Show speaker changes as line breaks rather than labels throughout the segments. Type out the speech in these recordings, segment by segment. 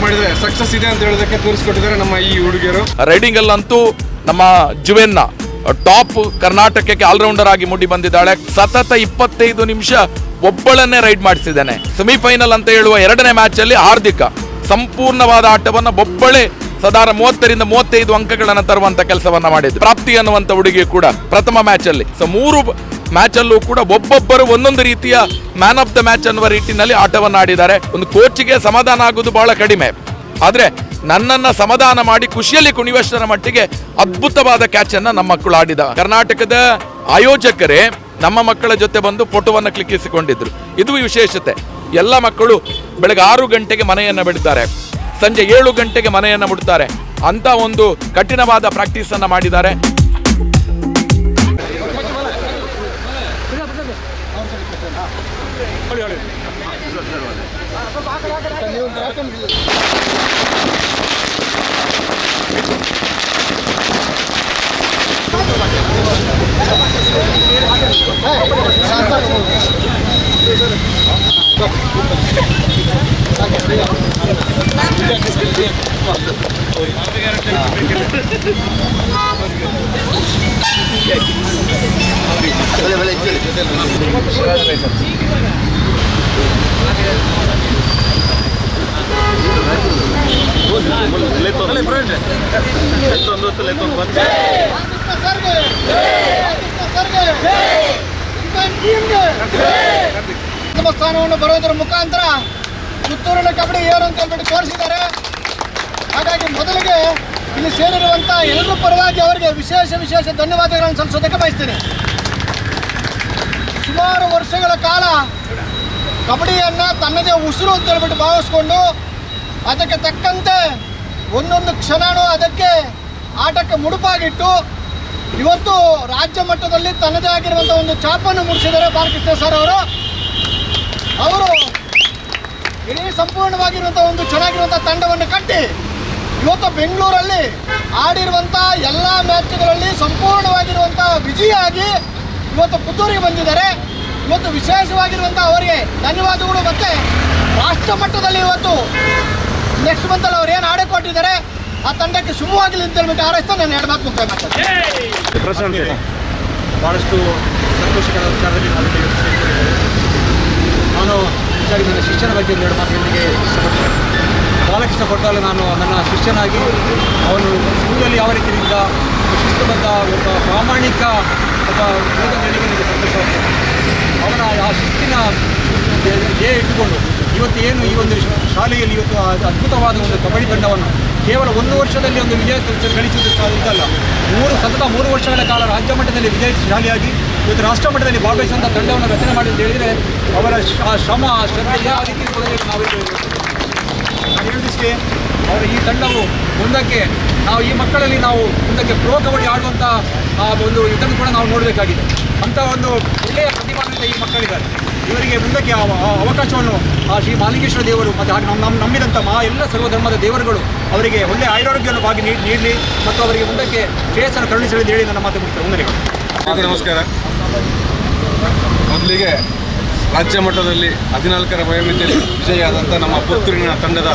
ಮಾಡಿದ್ರೆ ಸಕ್ಸಸ್ ಇದೆ ಅಂತ ಹೇಳೋದಕ್ಕೆ ತೋರಿಸ್ಕೊಟ್ಟಿದ್ದಾರೆ ನಮ್ಮ ಈ ಹುಡುಗಿಯರು.
ರೈಡಿಂಗ್ ಅಲ್ಲಂತೂ ನಮ್ಮ ಜುವೆನ್ನ ಟಾಪ್ ಕರ್ನಾಟಕಕ್ಕೆ ಆಲ್ರೌಂಡರ್ ಆಗಿ ಮೂಡಿ ಬಂದಿದ್ದಾಳೆ. ಸತತ 25 ನಿಮಿಷ ಒಬ್ಬಳನ್ನೇ ರೈಡ್ ಮಾಡಿಸಿದ್ದಾನೆ. ಸೆಮಿಫೈನಲ್ ಅಂತ ಹೇಳುವ 2ನೇ ಮ್ಯಾಚ್ ಅಲ್ಲಿ ಹಾರ್ದಿಕ ಸಂಪೂರ್ಣವಾದ ಆಟವನ್ನ ಒಬ್ಬಳೇ ಸಾಧಾರಣ 30ರಿಂದ 35 ಅಂಕಗಳನ್ನು ತರುವಂತ ಕೆಲಸವನ್ನ ಮಾಡಿದ್ರು. ಪ್ರಾಪ್ತಿ ಅನ್ನುವಂತ ಹುಡುಗಿ ಕೂಡ ಪ್ರಥಮ ಮ್ಯಾಚ್ ಅಲ್ಲಿ 3 ಮ್ಯಾಚ್ ಅಲ್ಲೂ ಕೂಡ ಒಬ್ಬೊಬ್ಬರು ಒಂದೊಂದು ರೀತಿಯ ಮ್ಯಾನ್ ಆಫ್ ದ ಮ್ಯಾಚ್ ಅನ್ನುವ ರೀತಿಯಲ್ಲಿ ಆಟವನ್ನು ಆಡಿದ್ದಾರೆ. ಒಂದು ಕೋಚ್ಗೆ ಸಮಾಧಾನ ಆಗುವುದು ಬಹಳ ಕಡಿಮೆ, ಆದ್ರೆ ನನ್ನನ್ನ ಸಮಾಧಾನ ಮಾಡಿ ಖುಷಿಯಲ್ಲಿ ಕುಣಿವಷ್ಟರ ಮಟ್ಟಿಗೆ ಅದ್ಭುತವಾದ ಕ್ಯಾಚ್ ಅನ್ನ ನಮ್ಮ ಮಕ್ಕಳು ಆಡಿದ. ಕರ್ನಾಟಕದ ಆಯೋಜಕರೇ ನಮ್ಮ ಮಕ್ಕಳ ಜೊತೆ ಬಂದು ಫೋಟೋವನ್ನು ಕ್ಲಿಕ್ಕಿಸಿಕೊಂಡಿದ್ರು. ಇದು ವಿಶೇಷತೆ. ಎಲ್ಲ ಮಕ್ಕಳು ಬೆಳಗ್ಗೆ 6 ಗಂಟೆಗೆ ಮನೆಯನ್ನ ಬಿಡ್ತಾರೆ, ಸಂಜೆ 7 ಗಂಟೆಗೆ ಮನೆಯನ್ನ ಬಿಡ್ತಾರೆ ಅಂತ ಒಂದು ಕಠಿಣವಾದ ಪ್ರಾಕ್ಟೀಸ್ ಅನ್ನ ಮಾಡಿದ್ದಾರೆ.
ಸ್ಥಾನವನ್ನು ಬರೋದರ ಮುಖಾಂತರ ಪುತ್ತೂರಿನ ಕಬಡ್ಡಿ ಏನು ಅಂತ ಹೇಳ್ಬಿಟ್ಟು ತೋರಿಸಿದ್ದಾರೆ. ಹಾಗಾಗಿ ಮೊದಲಿಗೆ ಇಲ್ಲಿ ಸೇರಿರುವಂಥ ಎಲ್ಲರ ಪರವಾಗಿ ಅವರಿಗೆ ವಿಶೇಷ ಧನ್ಯವಾದಗಳನ್ನು ಸಲ್ಲಿಸೋದಕ್ಕೆ ಬಯಸ್ತೀನಿ. ಸುಮಾರು ವರ್ಷಗಳ ಕಾಲ ಕಬಡ್ಡಿಯನ್ನು ತನ್ನದೇ ಉಸಿರು ಅಂತ ಹೇಳ್ಬಿಟ್ಟು ಭಾವಿಸ್ಕೊಂಡು ಅದಕ್ಕೆ ತಕ್ಕಂತೆ ಒಂದೊಂದು ಕ್ಷಣನೂ ಅದಕ್ಕೆ ಆಟಕ್ಕೆ ಮುಡುಪಾಗಿಟ್ಟು ಇವತ್ತು ರಾಜ್ಯ ಮಟ್ಟದಲ್ಲಿ ತನ್ನದೇ ಆಗಿರುವಂಥ ಒಂದು ಛಾಪನ್ನು ಮೂಡಿಸಿದ್ದಾರೆ ಬಾಲಕೃಷ್ಣ ಸರ್ ಅವರು ಇಡೀ ಸಂಪೂರ್ಣವಾಗಿರುವಂಥ ಒಂದು ಚೆನ್ನಾಗಿರುವಂಥ ತಂಡವನ್ನು ಕಟ್ಟಿ ಇವತ್ತು ಬೆಂಗಳೂರಲ್ಲಿ ಆಡಿರುವಂಥ ಎಲ್ಲ ಮ್ಯಾಚ್ಗಳಲ್ಲಿ ಸಂಪೂರ್ಣವಾಗಿರುವಂಥ ವಿಜಯಾಗಿ ಇವತ್ತು ಪುತ್ತೂರಿಗೆ ಬಂದಿದ್ದಾರೆ. ಇವತ್ತು ವಿಶೇಷವಾಗಿರುವಂಥ ಅವರಿಗೆ ಧನ್ಯವಾದಗಳು. ಮತ್ತು ರಾಷ್ಟ್ರ ಮಟ್ಟದಲ್ಲಿ ಇವತ್ತು ನೆಕ್ಸ್ಟ್ ಮಂತಲ್ಲಿ ಅವ್ರು ಏನು ಆಡೇ ಕೊಟ್ಟಿದ್ದಾರೆ ಆ ತಂಡಕ್ಕೆ ಶುಭವಾಗಲಿ ಅಂತ ಹೇಳ್ಬಿಟ್ಟು ಹಾರೈಸ್ತಾ ನಾನು 2 ಮಾತು ಮುಕ್ತಾಯ ಮಾಡ್ತೇನೆ.
ಭಾಳಷ್ಟು ಸಂತೋಷಕರ ವಿಚಾರದಲ್ಲಿ ನಾನು ಹೆಚ್ಚಾಗಿ ನನ್ನ ಶಿಕ್ಷಣ ಬಗ್ಗೆ 2 ಮಾತುಗಳಿಗೆ ಇಷ್ಟಪಡ್ತೇನೆ. ಬಾಲಕೃಷ್ಣ ಕೊಟ್ಟಾಲು ನಾನು ನನ್ನ ಶಿಷ್ಯನಾಗಿ ಅವನು ಸ್ಕೂಲಲ್ಲಿ ಯಾವ ರೀತಿಯಿಂದ ಶಿಸ್ತುಬದ್ಧ ಒಬ್ಬ ಪ್ರಾಮಾಣಿಕ ಒಬ್ಬ ನನಗೆ ಸಂತೋಷವಾಗ್ತದೆ. ಅವನ ಆ ಶಿಸ್ತಿನ ಇಟ್ಟುಕೊಂಡು ಇವತ್ತು ಏನು ಈ ಒಂದು ಶಾಲೆಯಲ್ಲಿ ಇವತ್ತು ಅದ್ಭುತವಾದ ಒಂದು ಕಬಡ್ಡಿ ತಂಡವನ್ನು ಕೇವಲ 1 ವರ್ಷದಲ್ಲಿ ಒಂದು ವಿಜಯ ಗಳಿಸುವುದು ಇದಲ್ಲ, 3 ವರ್ಷಗಳ ಕಾಲ ರಾಜ್ಯ ಮಟ್ಟದಲ್ಲಿ ವಿಜಯಶಾಲಿಯಾಗಿ ಇವತ್ತು ರಾಷ್ಟ್ರ ಮಟ್ಟದಲ್ಲಿ ಭಾಗವಹಿಸುವಂಥ ತಂಡವನ್ನು ರಚನೆ ಮಾಡಿ ಅಂತ ಹೇಳಿದರೆ ಅವರ ಶ್ರಮ ಶ್ರದ್ಧೆ ಯಾವ ರೀತಿ ನಾವು ಹೇಳಿದಷ್ಟೇ ಅವರ ಈ ತಂಡವು ಮುಂದಕ್ಕೆ ನಾವು ಈ ಮಕ್ಕಳಲ್ಲಿ ನಾವು ಮುಂದಕ್ಕೆ ಪ್ರೋ ಕಬಡ್ಡಿ ಆಡುವಂಥ ಒಂದು ಇದನ್ನು ಕೂಡ ನಾವು ನೋಡಬೇಕಾಗಿದೆ. ಅಂಥ ಒಂದು ಒಳ್ಳೆಯ ಪ್ರತಿಭಾನ್ವಿತ ಈ ಮಕ್ಕಳಿದ್ದಾರೆ. ಇವರಿಗೆ ಮುಂದಕ್ಕೆ ಅವಕಾಶವನ್ನು ಶ್ರೀ ಮಾಲಿಂಗೇಶ್ವರ ದೇವರು ಮತ್ತು ಹಾಗೆ ನಂಬಿದಂಥ ಎಲ್ಲ ಸರ್ವಧರ್ಮದ ದೇವರುಗಳು ಅವರಿಗೆ ಒಳ್ಳೆಯ ಆರೋಗ್ಯವನ್ನು ಭಾಗಿ ನೀಡಲಿ ಮತ್ತು ಅವರಿಗೆ ಮುಂದಕ್ಕೆ ಶ್ರೇಯಸ್ಸನ್ನು ಕರುಣಿಸಲಿ ಅಂತ ಹೇಳಿ ನನ್ನ ಮಾತು ಮುಗಿಸ್ತೇನೆ.
ವಂದನೆಗಳು. ನಮಸ್ಕಾರ. ಮೊದಲಿಗೆ ರಾಜ್ಯ ಮಟ್ಟದಲ್ಲಿ 14ರ ವಯೋಮಿತಿಯಲ್ಲಿ ವಿಜಯಿಯಾದಂಥ ನಮ್ಮ ಪುತ್ತೂರಿನ ತಂಡದ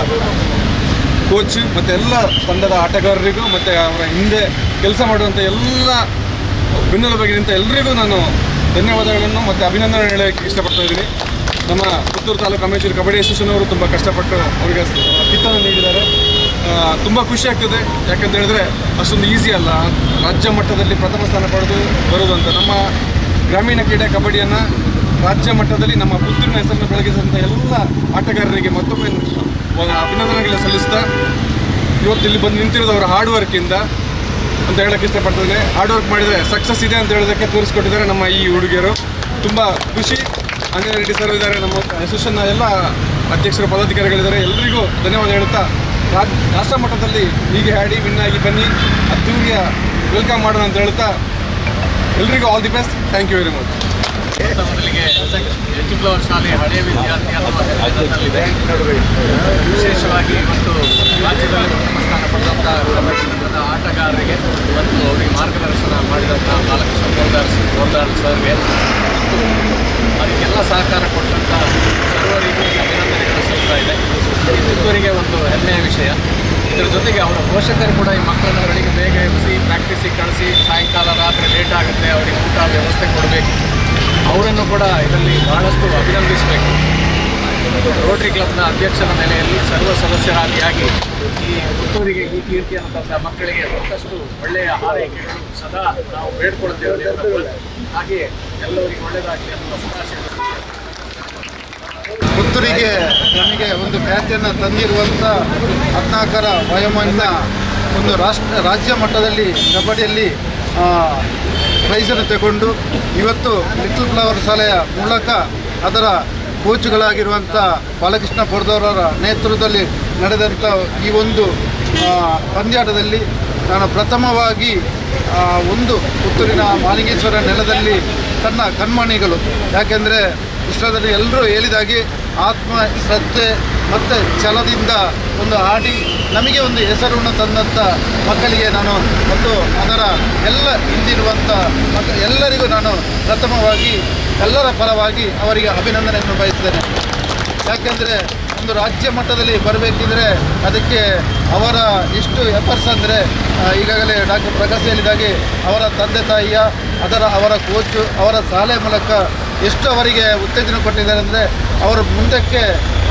ಕೋಚ್ ಮತ್ತು ಎಲ್ಲ ತಂಡದ ಆಟಗಾರರಿಗೂ ಮತ್ತು ಅವರ ಹಿಂದೆ ಕೆಲಸ ಮಾಡುವಂಥ ಎಲ್ಲ ಬೆನ್ನೆಲುಬಾಗಿ ನಿಂತ ಎಲ್ಲರಿಗೂ ನಾನು ಧನ್ಯವಾದಗಳನ್ನು ಮತ್ತು ಅಭಿನಂದನೆ ಹೇಳೋಕ್ಕೆ ಇಷ್ಟಪಡ್ತಾ ಇದ್ದೀನಿ. ನಮ್ಮ ಪುತ್ತೂರು ತಾಲೂಕು ಅಮೇಚೂರು ಕಬಡ್ಡಿ ಅಸೋಸಿಯೇಷನ್ ಅವರು ತುಂಬ ಕಷ್ಟಪಟ್ಟು ಅವರಿಗೆ ಕಿತ್ತನ್ನು ನೀಡಿದ್ದಾರೆ. ತುಂಬ ಖುಷಿ ಆಗ್ತದೆ. ಯಾಕಂತ ಹೇಳಿದ್ರೆ ಅಷ್ಟೊಂದು ಈಸಿ ಅಲ್ಲ ರಾಜ್ಯ ಮಟ್ಟದಲ್ಲಿ ಪ್ರಥಮ ಸ್ಥಾನ ಪಡೆದು ಬರೋದು ಅಂತ. ನಮ್ಮ ಗ್ರಾಮೀಣ ಕ್ರೀಡೆ ಕಬಡ್ಡಿಯನ್ನು ರಾಜ್ಯ ಮಟ್ಟದಲ್ಲಿ ನಮ್ಮ ಪುತ್ತೂರಿನ ಹೆಸರನ್ನು ಬೆಳಗಿಸಿದಂಥ ಎಲ್ಲ ಆಟಗಾರರಿಗೆ ಮತ್ತೊಮ್ಮೆ ಅಭಿನಂದನೆಗಳ ಸಲ್ಲಿಸ್ತಾ ಇವತ್ತು ಇಲ್ಲಿ ಬಂದು ನಿಂತಿರೋದು ಅವರ ಹಾರ್ಡ್ ವರ್ಕಿಂದ ಅಂತ ಹೇಳೋಕ್ಕೆ ಇಷ್ಟಪಡ್ತೇನೆ. ಹಾರ್ಡ್ ವರ್ಕ್ ಮಾಡಿದರೆ ಸಕ್ಸಸ್ ಇದೆ ಅಂತ ಹೇಳೋದಕ್ಕೆ ತೋರಿಸ್ಕೊಟ್ಟಿದ್ದಾರೆ ನಮ್ಮ ಈ ಹುಡುಗಿಯರು. ತುಂಬ ಖುಷಿ. ಅಂಜನಾ ರೆಡ್ಡಿ ಸರ್ ಇದ್ದಾರೆ, ನಮ್ಮ ಅಸೋಸಿಯೇಷನ್ನ ಎಲ್ಲ ಅಧ್ಯಕ್ಷರು ಪದಾಧಿಕಾರಿಗಳಿದ್ದಾರೆ. ಎಲ್ಲರಿಗೂ ಧನ್ಯವಾದ ಹೇಳ್ತಾ ರಾಷ್ಟ್ರ ಮಟ್ಟದಲ್ಲಿ ಹೀಗೆ ಆಡಿ ವಿನ್ ಆಗಿ ಬನ್ನಿ, ಅದ್ದೂರಿಯ ವೆಲ್ಕಮ್ ಮಾಡೋಣ ಅಂತ ಹೇಳ್ತಾ ಎಲ್ಲರಿಗೂ all the best. Thank you very much.
ಮೊದಲಿಗೆ ಎಚ್ ಶಾಲೆ ಹಳೆಯ ವಿದ್ಯಾರ್ಥಿ ಅನ್ನುವಂಥದ್ದಿದೆ. ವಿಶೇಷವಾಗಿ ಇವತ್ತು ರಾಜ್ಯದಲ್ಲಿ ಪ್ರಥಮ ಸ್ಥಾನ ಪಡೆದಂಥ ಕಬಡ್ಡಿ ತಂಡದ ಆಟಗಾರರಿಗೆ ಮತ್ತು ಅವರಿಗೆ ಮಾರ್ಗದರ್ಶನ ಮಾಡಿದಂಥ ಬಾಲಕೃಷ್ಣ ಗೋಲ್ದಾರ್ ಸರ್ಗೆ ಮತ್ತು ಅದಕ್ಕೆಲ್ಲ ಸಹಕಾರ ಕೊಟ್ಟಂಥ ಸರ್ವರಿಗೂ ಅಭಿನಂದನೆಗಳು ಸಲ್ತಾ ಇದೆ. ಈ ಪುತ್ತೂರಿಗೆ ಒಂದು ಹೆಮ್ಮೆಯ ವಿಷಯ. ಇದರ ಜೊತೆಗೆ ಅವರ ಪೋಷಕರು ಕೂಡ ಈ ಮಕ್ಕಳನ್ನು ಬೆಳಿಗ್ಗೆ ಬೇಗ ಎಬ್ಬಿಸಿ ಪ್ರಾಕ್ಟೀಸಿಗೆ ಕಳಿಸಿ ಸಾಯಂಕಾಲ ರಾತ್ರಿ ಲೇಟ್ ಆಗುತ್ತೆ ಅವರಿಗೆ ಊಟ ವ್ಯವಸ್ಥೆ ಕೊಡಬೇಕು. ಅವರನ್ನು ಕೂಡ ಇದರಲ್ಲಿ ಬಹಳಷ್ಟು ಅಭಿನಂದಿಸಬೇಕು. ರೋಟರಿ ಕ್ಲಬ್ನ ಅಧ್ಯಕ್ಷರ ನೆಲೆಯಲ್ಲಿ ಸರ್ವ ಸದಸ್ಯರಾಗಿ ಈ ಪುತ್ತೂರಿಗೆ ಈ ಕೀರ್ತಿಯನ್ನು ತಂದ ಮಕ್ಕಳಿಗೆ ಮತ್ತಷ್ಟು ಒಳ್ಳೆಯ ಹಾರೈಕೆಗಳು ಸದಾ ನಾವು ಬೇಡ್ಕೊಳ್ತೇವೆ. ಹಾಗೆಯೇ ಎಲ್ಲರಿಗೂ ಒಳ್ಳೆಯದಾಗಲಿ ಅನ್ನುವ ಶುಭಾಶಯ.
ಪುತ್ತೂರಿಗೆ ನಮಗೆ ಒಂದು ಖ್ಯಾತಿಯನ್ನು ತಂದಿರುವಂಥ 14ರ ವಯೋಮಾನ ಒಂದು ರಾಜ್ಯ ಮಟ್ಟದಲ್ಲಿ ಕಬಡ್ಡಿಯಲ್ಲಿ ಪ್ರೈಸನ್ನು ತಗೊಂಡು ಇವತ್ತು ಲಿಟಲ್ ಫ್ಲವರ್ ಶಾಲೆಯ ಮೂಲಕ ಅದರ ಕೋಚ್ಗಳಾಗಿರುವಂಥ ಬಾಲಕೃಷ್ಣ ಪೊರ್ದವರರ ನೇತೃತ್ವದಲ್ಲಿ ನಡೆದಂಥ ಈ ಒಂದು ಪಂದ್ಯಾಟದಲ್ಲಿ ನಾನು ಪ್ರಥಮವಾಗಿ ಒಂದು ಪುತ್ತೂರಿನ ಮಾಲಿಂಗೇಶ್ವರ ನೆಲದಲ್ಲಿ ತನ್ನ ಕಣ್ಮಣಿಗಳು, ಯಾಕೆಂದರೆ ಇಷ್ಟದಲ್ಲಿ ಎಲ್ಲರೂ ಹೇಳಿದಾಗೆ ಆತ್ಮ ಶ್ರದ್ಧೆ ಮತ್ತು ಛಲದಿಂದ ಒಂದು ಆಡಿ ನಮಗೆ ಒಂದು ಹೆಸರನ್ನು ತಂದಂಥ ಮಕ್ಕಳಿಗೆ ನಾನು ಮತ್ತು ಅದರ ಎಲ್ಲ ಹಿಂದಿರುವಂಥ ಎಲ್ಲರಿಗೂ ನಾನು ಪ್ರಥಮವಾಗಿ ಎಲ್ಲರ ಪರವಾಗಿ ಅವರಿಗೆ ಅಭಿನಂದನೆಯನ್ನು ಬಯಸ್ತೇನೆ. ಯಾಕೆಂದರೆ ಒಂದು ರಾಜ್ಯ ಮಟ್ಟದಲ್ಲಿ ಬರಬೇಕಿದ್ರೆ ಅದಕ್ಕೆ ಅವರ ಎಷ್ಟು ಎಫರ್ಟ್ಸ್ ಅಂದರೆ ಈಗಾಗಲೇ ಡಾಕ್ಟರ್ ಪ್ರಕಾಶ್ ಹೇಳಿದಾಗೆ ಅವರ ತಂದೆ ತಾಯಿಯ ಅವರ ಕೋಚು ಅವರ ಶಾಲೆ ಮೂಲಕ ಎಷ್ಟು ಅವರಿಗೆ ಉತ್ತೇಜನ ಕೊಟ್ಟಿದ್ದಾರೆ ಅಂದರೆ ಅವರು ಮುಂದಕ್ಕೆ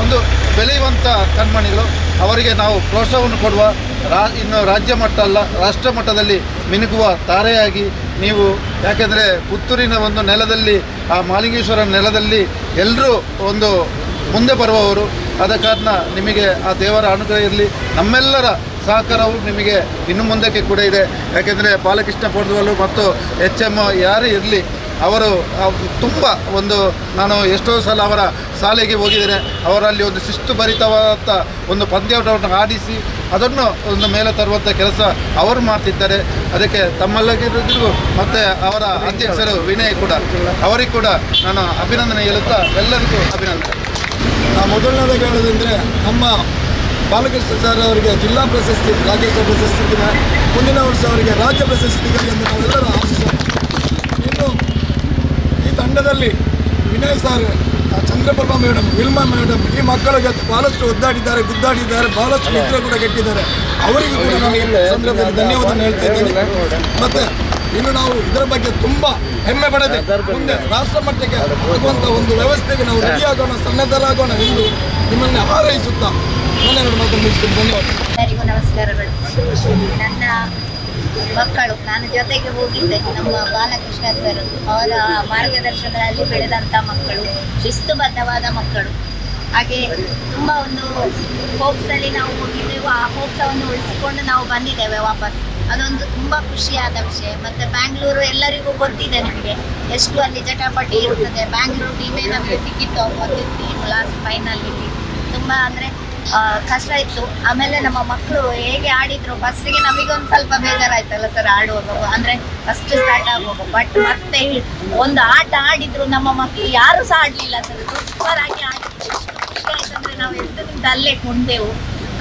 ಒಂದು ಬೆಳೆಯುವಂಥ ಕಣ್ಮಣಿಗಳು. ಅವರಿಗೆ ನಾವು ಪ್ರೋತ್ಸಾಹವನ್ನು ಕೊಡುವ ಇನ್ನು ರಾಜ್ಯ ಮಟ್ಟ ಅಲ್ಲ ರಾಷ್ಟ್ರ ಮಟ್ಟದಲ್ಲಿ ಮಿನುಗುವ ತಾರೆಯಾಗಿ ನೀವು, ಯಾಕೆಂದರೆ ಪುತ್ತೂರಿನ ಒಂದು ನೆಲದಲ್ಲಿ ಆ ಮಾಲಿಂಗೇಶ್ವರ ನೆಲದಲ್ಲಿ ಎಲ್ಲರೂ ಒಂದು ಮುಂದೆ ಬರುವವರು. ಆದ ಕಾರಣ ನಿಮಗೆ ಆ ದೇವರ ಅನುಗ್ರಹ ಇರಲಿ. ನಮ್ಮೆಲ್ಲರ ಸಹಕಾರವು ನಿಮಗೆ ಇನ್ನು ಮುಂದಕ್ಕೆ ಕೂಡ ಇದೆ. ಯಾಕೆಂದರೆ ಬಾಲಕೃಷ್ಣ ಪೊರ್ದವಾಲು ಮತ್ತು HM ಯಾರೇ ಇರಲಿ ಅವರು ತುಂಬ ಒಂದು ನಾನು ಎಷ್ಟೋ ಸಲ ಅವರ ಶಾಲೆಗೆ ಹೋಗಿದ್ದೇನೆ. ಅವರಲ್ಲಿ ಒಂದು ಶಿಸ್ತುಭರಿತವಾದ ಒಂದು ಪಂದ್ಯಾಟವನ್ನು ಆಡಿಸಿ ಅದನ್ನು ಒಂದು ಮೇಲೆ ತರುವಂಥ ಕೆಲಸ ಅವರು ಮಾಡ್ತಿದ್ದಾರೆ. ಅದಕ್ಕೆ ತಮ್ಮೆಲ್ಲರಿಗೂ ಮತ್ತು ಅವರ ಅಧ್ಯಕ್ಷರು ವಿನಯ್ ಕೂಡ ಅವರಿಗೆ ಕೂಡ ನಾನು ಅಭಿನಂದನೆ ಹೇಳುತ್ತಾ ಎಲ್ಲರಿಗೂ ಅಭಿನಂದನೆ.
ಮೊದಲನೇದಾಗಿ ಹೇಳೋದಂದರೆ ನಮ್ಮ ಬಾಲಕೃಷ್ಣ ಸರ್ ಅವರಿಗೆ ಜಿಲ್ಲಾ ಪ್ರಶಸ್ತಿ ರಾಜ್ಯೋತ್ಸವ ಪ್ರಶಸ್ತಿ ದಿನ, ಮುಂದಿನ ವರ್ಷ ಅವರಿಗೆ ರಾಜ್ಯ ಪ್ರಶಸ್ತಿ ಸಿಗಲಿ ಎಂದು ನಾವೆಲ್ಲರೂ ಆಶಿಸೋಣ. ಇನ್ನು ಈ ತಂಡದಲ್ಲಿ Vinay sir, Chandraprabha madam, Wilma madam ಈ ಮಕ್ಕಳ ಜೊತೆ ಭಾಳಷ್ಟು ಒದ್ದಾಡಿದ್ದಾರೆ, ಗುದ್ದಾಡಿದ್ದಾರೆ, ಭಾಳಷ್ಟು ನಿದ್ರೆ ಕೂಡ ಕೆಟ್ಟಿದ್ದಾರೆ. ಅವರಿಗೂ ಕೂಡ ನಾನು ಈ ಸಂದರ್ಭದಲ್ಲಿ ಧನ್ಯವಾದ ಹೇಳ್ತಾ ಇದ್ದೇನೆ. ಮತ್ತು ಇನ್ನು ನಾವು ಇದರ ಬಗ್ಗೆ ತುಂಬ ಹೆಮ್ಮೆ ಪಡೆದೆ ಮುಂದೆ ರಾಷ್ಟ್ರ ಮಟ್ಟಕ್ಕೆ ಹೋಗುವಂಥ ಒಂದು ವ್ಯವಸ್ಥೆಗೆ ನಾವು ರೆಡಿಯಾಗೋಣ, ಸನ್ನದ್ಧರಾಗೋಣ ಎಂದು ನಿಮ್ಮನ್ನು ಹಾರೈಸುತ್ತಾ ನನ್ನ ಮಾತು ಮುಗಿಸ್ತೀನಿ. ಧನ್ಯವಾದ.
ಎಲ್ಲರಿಗೂ ನಮಸ್ಕಾರಗಳು. ನನ್ನ ಮಕ್ಕಳು ನಾನು ಜೊತೆಗೆ ಹೋಗಿದ್ದೆ, ನಮ್ಮ ಬಾಲಕೃಷ್ಣ ಸರ್ ಅವರ ಮಾರ್ಗದರ್ಶನದಲ್ಲಿ ಬೆಳೆದಂಥ ಮಕ್ಕಳು, ಶಿಸ್ತುಬದ್ಧವಾದ ಮಕ್ಕಳು. ಹಾಗೆ ತುಂಬ ಒಂದು ಹೋಪ್ಸಲ್ಲಿ ನಾವು ಹೋಗಿದ್ದೆವು. ಆ ಹೋಪ್ಸವನ್ನು ಉಳಿಸಿಕೊಂಡು ನಾವು ಬಂದಿದ್ದೇವೆ ವಾಪಸ್. ಅದೊಂದು ತುಂಬ ಖುಷಿಯಾದ ವಿಷಯ. ಮತ್ತು ಬ್ಯಾಂಗ್ಳೂರು ಎಲ್ಲರಿಗೂ ಗೊತ್ತಿದೆ, ನಿಮಗೆ ಎಷ್ಟು ಅಲ್ಲಿ ಜಟಾಪಟಿ ಇರುತ್ತದೆ. ಬ್ಯಾಂಗ್ಳೂರು ಟೀಮೇ ನಮಗೆ ಸಿಕ್ಕಿತ್ತು, ಒಂದು ಟೀಮ್ ಲಾಸ್ಟ್ ಫೈನಲ್ಲಿ ತುಂಬ ಅಂದರೆ ಕಷ್ಟ ಇತ್ತು. ಆಮೇಲೆ ನಮ್ಮ ಮಕ್ಕಳು ಹೇಗೆ ಆಡಿದ್ರು, ಫಸ್ಟಿಗೆ ನಮಗೊಂದು ಸ್ವಲ್ಪ ಬೇಜಾರಾಯ್ತಲ್ಲ ಸರ್ ಆಡುವಾಗ, ಅಂದರೆ ಫಸ್ಟ್ ಸ್ಟಾರ್ಟ್ ಆಗುವಾಗ. ಬಟ್ ಮತ್ತೆ ಒಂದು ಆಟ ಆಡಿದ್ರು ನಮ್ಮ ಮಕ್ಕಳು, ಯಾರು ಸಹ ಆಡಲಿಲ್ಲ ಸರ್, ಸೂಪರಾಗಿ ಆಡಿದ್ರು. ಎಷ್ಟು ಖುಷಿ ಆಯ್ತು ಅಂದರೆ ನಾವು ಎದ್ದು ಅಲ್ಲೇ ಕೊಂಡೆವು.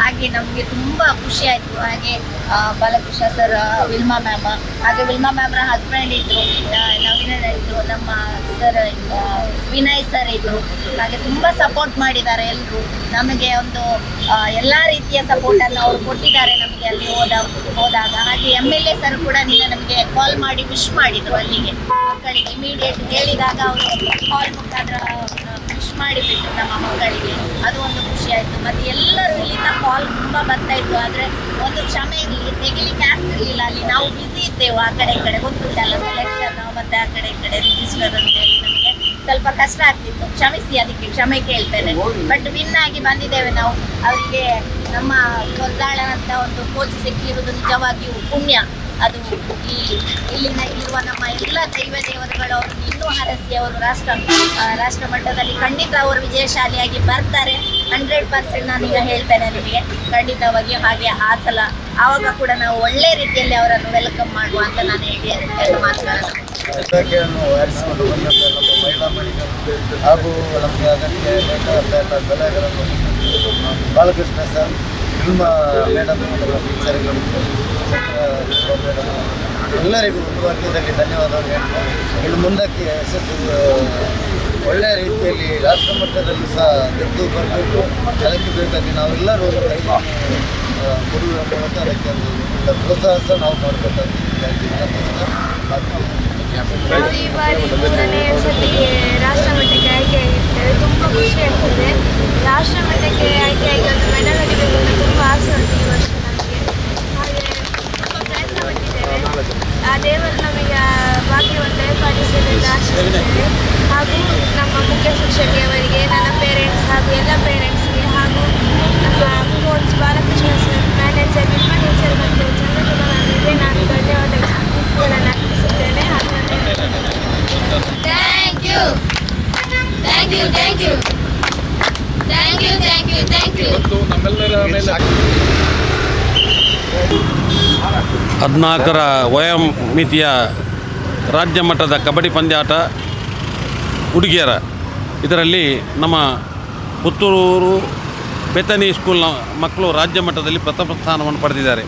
ಹಾಗೆ ನಮಗೆ ತುಂಬ ಖುಷಿ ಆಯಿತು. ಹಾಗೆ ಬಾಲಕೃಷ್ಣ ಸರ್, ವಿಲ್ಮಾ ಮ್ಯಾಮ್, ಹಾಗೆ ವಿಲ್ಮಾ ಮ್ಯಾಮ್ರ ಹಸ್ಬೆಂಡ್ ಇದ್ದರು, ನವೀನ ಇದ್ದರು, ನಮ್ಮ ಸರ್ ವಿನಯ್ ಸರ್ ಇದ್ದರು. ಹಾಗೆ ತುಂಬ ಸಪೋರ್ಟ್ ಮಾಡಿದ್ದಾರೆ ಎಲ್ಲರೂ ನಮಗೆ. ಒಂದು ಎಲ್ಲ ರೀತಿಯ ಸಪೋರ್ಟನ್ನು ಅವರು ಕೊಟ್ಟಿದ್ದಾರೆ ನಮಗೆ ಅಲ್ಲಿ ಹೋದಾಗ. ಹಾಗೆ MLA ಸರ್ ಕೂಡ ನಿನ್ನೆ ನಮಗೆ ಕಾಲ್ ಮಾಡಿ ವಿಶ್ ಮಾಡಿದರು ಅಲ್ಲಿಗೆ ಮಕ್ಕಳಿಗೆ. ಇಮಿಡಿಯೇಟ್ ಹೇಳಿದಾಗ ಅವರು ಕಾಲ್ ಮುಖಾಂತರ ವಿಶ್ ಮಾಡಿಬಿಟ್ರು ನಮ್ಮ ಮಕ್ಕಳಿಗೆ. ಅದು ಒಂದು ಖುಷಿ ಆಯಿತು. ಮತ್ತು ಎಲ್ಲರೂ ಇಲ್ಲಿಂದ ಕಾಲ್ ತುಂಬ ಬರ್ತಾಯಿತ್ತು, ಆದರೆ ಒಂದು ಕ್ಷಮೆ ತೆಗಿಲಿಕ್ಕೆ ಆಗ್ತಿರ್ಲಿಲ್ಲ. ಅಲ್ಲಿ ನಾವು ಬ್ಯುಸಿ ಇದ್ದೆವು, ಆ ಕಡೆ ಈ ಕಡೆ ಗೊತ್ತಿದ್ದಲ್ಲ ಸೆಲೆಕ್ಷನ್ ಮತ್ತು ಆ ಕಡೆ ಈ ಕಡೆ ರಿಜಿಸ್ಟರ್ ಅಂತೇಳಿ ನಮಗೆ ಸ್ವಲ್ಪ ಕಷ್ಟ ಆಗ್ತಿತ್ತು. ಕ್ಷಮಿಸಿ, ಅದಕ್ಕೆ ಕ್ಷಮೆ ಕೇಳ್ತೇನೆ. ಬಟ್ ವಿನ್ ಆಗಿ ಬಂದಿದ್ದೇವೆ ನಾವು. ಅವರಿಗೆ ನಮ್ಮ ಕೊರ್ದಾಳನಂತ ಒಂದು ಕೋಚ್ ಸಿಕ್ಕಿರುವುದು ನಿಜವಾಗಿಯೂ ಪುಣ್ಯ. ಅದು ಇಲ್ಲಿರುವ ನಮ್ಮ ಎಲ್ಲ ದೈವ ದೇವರುಗಳು ಅವರನ್ನು ಇನ್ನೂ ಹರಸಿ ಅವರು ರಾಷ್ಟ್ರ ಮಟ್ಟದಲ್ಲಿ ಖಂಡಿತ ಅವರು ವಿಜಯಶಾಲಿಯಾಗಿ ಬರ್ತಾರೆ. 100% ನಾನೀಗ ಹೇಳ್ತೇನೆ ನಿಮಗೆ ಖಂಡಿತವಾಗಿ. ಹಾಗೆ ಆ ಸಲ ಆವಾಗ ಕೂಡ ನಾವು ಒಳ್ಳೆ ರೀತಿಯಲ್ಲಿ ಅವರನ್ನು ವೆಲ್ಕಮ್ ಮಾಡುವ ಅಂತ ನಾನು ಹೇಳಿ ಎರಡು ಮಾತುಗಳನ್ನು
ಇಲಾಖೆಯನ್ನು ಆರಿಸಿಕೊಂಡು ಬಂದಂಥ ನಮ್ಮ ಮಹಿಳಾ ಮಣಿಗಳು ಹಾಗೂ ನಮಗೆ ಅದಕ್ಕೆ ಬೇಕಾದಂಥ ಎಲ್ಲ ಸಲಹೆಗಳನ್ನು ಬಾಲಕೃಷ್ಣ ಸರ್, ವಿಲ್ಮಾ ಮೇಡಮ್ ಟೀಚರ್ಗಳು, ಮೇಡಮ್
ಎಲ್ಲರಿಗೂ ಒಂದು ವಾಕ್ಯದಲ್ಲಿ ಧನ್ಯವಾದಗಳು ಹೇಳ್ತಾ ಇನ್ನು ಮುಂದಕ್ಕೆ ಒಳ್ಳೆಯ ರೀತಿಯಲ್ಲಿ ರಾಷ್ಟ್ರ ಮಟ್ಟದಲ್ಲಿ ಸಹ ಗೆದ್ದು ಬರಬೇಕು. ಅದಕ್ಕೆ ಬೇಕಾಗಿ ನಾವೆಲ್ಲರೂ ಒಂದು ಕೈಯನ್ನು ಕೊಡುವ ಮೂಲಕ ಅದಕ್ಕೆ ಒಂದು ಪ್ರೋತ್ಸಾಹ ಸಹ ನಾವು
ನಾವು ಈ ಬಾರಿ 3ನೇ ಸತಿಗೆ ರಾಷ್ಟ್ರ ಮಟ್ಟಕ್ಕೆ ಆಯ್ಕೆಯಾಗಿರ್ತೇವೆ. ತುಂಬ ಖುಷಿ ಆಗ್ತದೆ. ರಾಷ್ಟ್ರ ಮಟ್ಟಕ್ಕೆ ಆಯ್ಕೆಯಾಗಿ ಒಂದು ಮೆಡಲ್ ಹೊಡಿಬೇಕು ಅಂತ ತುಂಬ ಆಸೆ ಉಂಟು ಈ ವರ್ಷ ನಮಗೆ. ಹಾಗೆ ತುಂಬ ಪ್ರಯತ್ನ ಪಟ್ಟಿದ್ದೇವೆ. ಆ ದೇವರು ನಮಗೆ ಭಾಗ್ಯವನ್ನು ಏರ್ಪಡಿಸಲೆಂದು ಆಶಿಸುತ್ತೇವೆ. ಹಾಗೂ ನಮ್ಮ ಮುಖ್ಯ ಶಿಕ್ಷಕಿಯವರಿಗೆ, ನನ್ನ ಪೇರೆಂಟ್ಸ್ ಹಾಗೂ ಎಲ್ಲ ಪೇರೆಂಟ್ಸ್ಗೆ, ಹಾಗೂ ನಮ್ಮ coach Balakrishna sir, manager Vilmani sir ಮತ್ತು ಚಂದ್ರಕುಮಾರರಿಗೆ ನಾನು ಧನ್ಯವಾದಗಳನ್ನು ಅರ್ಪಿಸುತ್ತೇನೆ.
Thank you thank you thank you thank you thank you thank you.
ನಮ್ಮೆಲ್ಲರ ಮೇಲೆ
14ರ ವಯೋಮಿತಿಯ ರಾಜ್ಯ ಮಟ್ಟದ ಕಬಡ್ಡಿ ಪಂದ್ಯಾಟ ಹುಡುಗಿಯರ ಇದರಲ್ಲಿ ನಮ್ಮ ಪುತ್ತೂರು ಬೆತನಿ ಸ್ಕೂಲ್ನ ಮಕ್ಕಳು ರಾಜ್ಯ ಮಟ್ಟದಲ್ಲಿ ಪ್ರಥಮ ಸ್ಥಾನವನ್ನು ಪಡೆದಿದ್ದಾರೆ.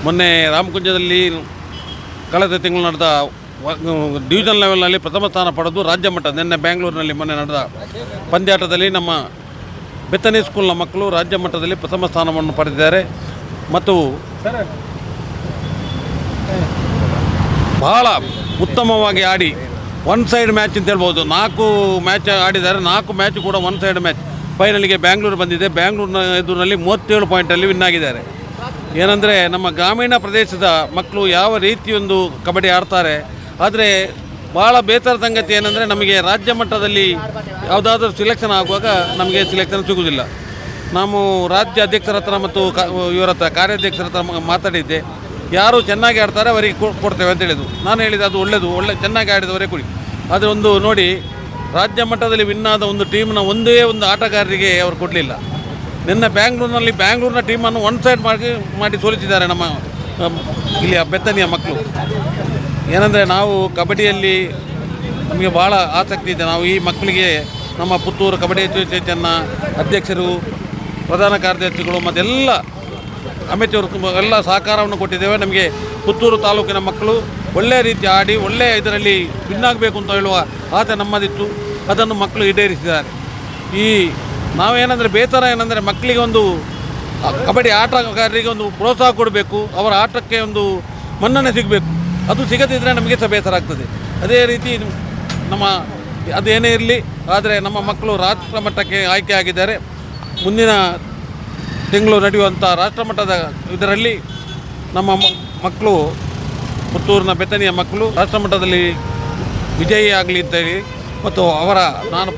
ಮೊನ್ನೆ ರಾಮಕುಂಜದಲ್ಲಿ ಕಳೆದ ತಿಂಗಳು ನಡೆದ ಡಿವಿಷನ್ ಲೆವೆಲ್ನಲ್ಲಿ ಪ್ರಥಮ ಸ್ಥಾನ ಪಡೆದು ರಾಜ್ಯ ಮಟ್ಟ ನಿನ್ನೆ ಬೆಂಗಳೂರಿನಲ್ಲಿ ಮೊನ್ನೆ ನಡೆದ ಪಂದ್ಯಾಟದಲ್ಲಿ ನಮ್ಮ ಬೆತನಿ ಸ್ಕೂಲ್ನ ಮಕ್ಕಳು ರಾಜ್ಯ ಮಟ್ಟದಲ್ಲಿ ಪ್ರಥಮ ಸ್ಥಾನವನ್ನು ಪಡೆದಿದ್ದಾರೆ. ಮತ್ತು ಬಹಳ ಉತ್ತಮವಾಗಿ ಆಡಿ ಒನ್ ಸೈಡ್ ಮ್ಯಾಚ್ ಅಂತ ಹೇಳ್ಬೋದು. 4 ಮ್ಯಾಚ್ ಆಡಿದ್ದಾರೆ. 4 ಮ್ಯಾಚ್ ಕೂಡ ಒನ್ ಸೈಡ್ ಮ್ಯಾಚ್. ಫೈನಲಿಗೆ ಬೆಂಗಳೂರು ಬಂದಿದೆ. ಬೆಂಗಳೂರಿನ ಎದುರಿನಲ್ಲಿ 37 ಪಾಯಿಂಟಲ್ಲಿ ವಿನ್ ಆಗಿದ್ದಾರೆ. ಏನಂದರೆ ನಮ್ಮ ಗ್ರಾಮೀಣ ಪ್ರದೇಶದ ಮಕ್ಕಳು ಯಾವ ರೀತಿಯೊಂದು ಕಬಡ್ಡಿ ಆಡ್ತಾರೆ. ಆದರೆ ಭಾಳ ಬೇಸರ ಸಂಗತಿ ಏನಂದರೆ ನಮಗೆ ರಾಜ್ಯ ಮಟ್ಟದಲ್ಲಿ ಯಾವುದಾದ್ರೂ ಸಿಲೆಕ್ಷನ್ ಆಗುವಾಗ ನಮಗೆ ಸಿಲೆಕ್ಷನ್ ಸಿಗೋದಿಲ್ಲ. ನಾವು ರಾಜ್ಯ ಅಧ್ಯಕ್ಷರ ಹತ್ರ ಮತ್ತು ಇವರ ಹತ್ರ ಕಾರ್ಯಾಧ್ಯಕ್ಷರ ಹತ್ರ ಮಾತಾಡಿದ್ದೆ. ಯಾರು ಚೆನ್ನಾಗಿ ಆಡ್ತಾರೆ ಅವರಿಗೆ ಕೊಡ್ತೇವೆ ಅಂತ ಹೇಳಿದರು. ನಾನು ಹೇಳಿದೆ ಅದು ಒಳ್ಳೆ ಚೆನ್ನಾಗಿ ಆಡಿದವರೇ ಕೊಡಿ. ಆದರೆ ಒಂದು ನೋಡಿ, ರಾಜ್ಯ ಮಟ್ಟದಲ್ಲಿ ವಿನ್ನಾದ ಒಂದು ಟೀಮ್ನ ಒಂದೇ ಒಂದು ಆಟಗಾರರಿಗೆ ಅವರು ಕೊಡಲಿಲ್ಲ. ನಿನ್ನೆ ಬೆಂಗಳೂರಿನ ಟೀಮನ್ನು ಒನ್ ಸೈಡ್ ಮಾಡಿ ಸೋಲಿಸಿದ್ದಾರೆ ನಮ್ಮ ಇಲ್ಲಿಯ ಬೆತ್ತನಿಯ ಮಕ್ಕಳು. ಏನಂದರೆ ನಾವು ಕಬಡ್ಡಿಯಲ್ಲಿ ನಮಗೆ ಭಾಳ ಆಸಕ್ತಿ ಇದೆ. ನಾವು ಈ ಮಕ್ಕಳಿಗೆ ನಮ್ಮ ಪುತ್ತೂರು ಕಬಡ್ಡಿ ಅಸೋಸಿಯೇಷನ್ನ ಅಧ್ಯಕ್ಷರು, ಪ್ರಧಾನ ಕಾರ್ಯದರ್ಶಿಗಳು ಮತ್ತೆಲ್ಲ ಅಮೆಚೂರ್ ಎಲ್ಲ ಸಹಕಾರವನ್ನು ಕೊಟ್ಟಿದ್ದೇವೆ. ನಮಗೆ ಪುತ್ತೂರು ತಾಲೂಕಿನ ಮಕ್ಕಳು ಒಳ್ಳೆಯ ರೀತಿ ಆಡಿ ಒಳ್ಳೆಯ ಇದರಲ್ಲಿ ವಿನ್ ಆಗಬೇಕು ಅಂತ ಹೇಳುವ ಆಸೆ ನಮ್ಮದಿತ್ತು. ಅದನ್ನು ಮಕ್ಕಳು ಈಡೇರಿಸಿದ್ದಾರೆ. ಈ ನಾವೇನೆಂದರೆ ಬೇಸರ ಏನಂದರೆ ಮಕ್ಕಳಿಗೆ ಒಂದು ಕಬಡ್ಡಿ ಆಟಗಾರರಿಗೆ ಒಂದು ಪ್ರೋತ್ಸಾಹ ಕೊಡಬೇಕು. ಅವರ ಆಟಕ್ಕೆ ಒಂದು ಮನ್ನಣೆ ಸಿಗಬೇಕು. ಅದು ಸಿಗದಿದ್ದರೆ ನಮಗೆ ಸಹ ಬೇಸರ ಆಗ್ತದೆ. ಅದೇ ರೀತಿ ನಮ್ಮ ಅದೇನೇ ಇರಲಿ, ಆದರೆ ನಮ್ಮ ಮಕ್ಕಳು ರಾಷ್ಟ್ರ ಮಟ್ಟಕ್ಕೆ ಆಯ್ಕೆ ಆಗಿದ್ದಾರೆ. ಮುಂದಿನ ತಿಂಗಳು ನಡೆಯುವಂಥ ರಾಷ್ಟ್ರಮಟ್ಟದ ಇದರಲ್ಲಿ ನಮ್ಮ ಮಕ್ಕಳು, ಪುತ್ತೂರಿನ ಬೆತ್ತನಿಯ ಮಕ್ಕಳು ರಾಷ್ಟ್ರಮಟ್ಟದಲ್ಲಿ ವಿಜಯಿ ಆಗಲಿ ಅಂತೇಳಿ ಮತ್ತು ನಾನು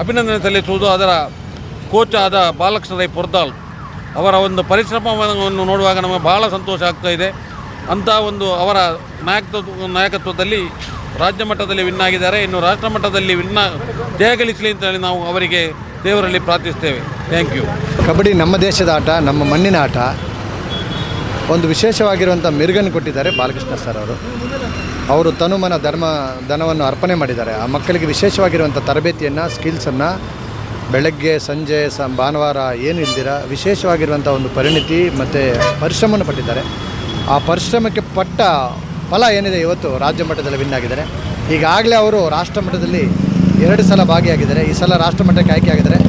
ಅಭಿನಂದನೆ ಸಲ್ಲಿಸುವುದು ಅದರ ಕೋಚ್ ಆದ ಬಾಲಕೃಷ್ಣ ರೈ ಪೊರ್ದಾಲ್ ಅವರ ಒಂದು ಪರಿಶ್ರಮವನ್ನು ನೋಡುವಾಗ ನಮಗೆ ಬಹಳ ಸಂತೋಷ ಆಗ್ತಾ ಇದೆ. ಅಂಥ ಒಂದು ಅವರ ನಾಯಕತ್ವದಲ್ಲಿ ರಾಜ್ಯ ಮಟ್ಟದಲ್ಲಿ ವಿನ್ ಆಗಿದ್ದಾರೆ. ಇನ್ನು ರಾಷ್ಟ್ರ ಮಟ್ಟದಲ್ಲಿ ಜಯಗಳಿಸಲಿ ಅಂತೇಳಿ ನಾವು ಅವರಿಗೆ ದೇವರಲ್ಲಿ ಪ್ರಾರ್ಥಿಸ್ತೇವೆ. Thank you.
ಕಬಡ್ಡಿ ನಮ್ಮ ದೇಶದ ಆಟ, ನಮ್ಮ ಮಣ್ಣಿನ ಆಟ. ಒಂದು ವಿಶೇಷವಾಗಿರುವಂಥ ಮೆರುಗನ್ನು ಕೊಟ್ಟಿದ್ದಾರೆ ಬಾಲಕೃಷ್ಣ ಸರ್ ಅವರು ತನುಮನ ಧನವನ್ನು ಅರ್ಪಣೆ ಮಾಡಿದ್ದಾರೆ. ಆ ಮಕ್ಕಳಿಗೆ ವಿಶೇಷವಾಗಿರುವಂಥ ತರಬೇತಿಯನ್ನು, ಸ್ಕಿಲ್ಸನ್ನು ಬೆಳಗ್ಗೆ ಸಂಜೆ ಭಾನುವಾರ ಏನು ಇಲ್ದಿರ ವಿಶೇಷವಾಗಿರುವಂಥ ಒಂದು ಪರಿಣಿತಿ ಮತ್ತು ಪರಿಶ್ರಮವನ್ನು ಪಟ್ಟಿದ್ದಾರೆ. ಆ ಪರಿಶ್ರಮಕ್ಕೆ ಪಟ್ಟ ಫಲ ಏನಿದೆ ಇವತ್ತು ರಾಜ್ಯ ಮಟ್ಟದಲ್ಲಿ ವಿನ್ ಆಗಿದ್ದಾರೆ. ಈಗಾಗಲೇ ಅವರು ರಾಷ್ಟ್ರ ಮಟ್ಟದಲ್ಲಿ 2 ಸಲ ಭಾಗಿಯಾಗಿದ್ದಾರೆ. ಈ ಸಲ ರಾಷ್ಟ್ರ ಮಟ್ಟಕ್ಕೆ ಆಯ್ಕೆ ಆಗಿದ್ದಾರೆ.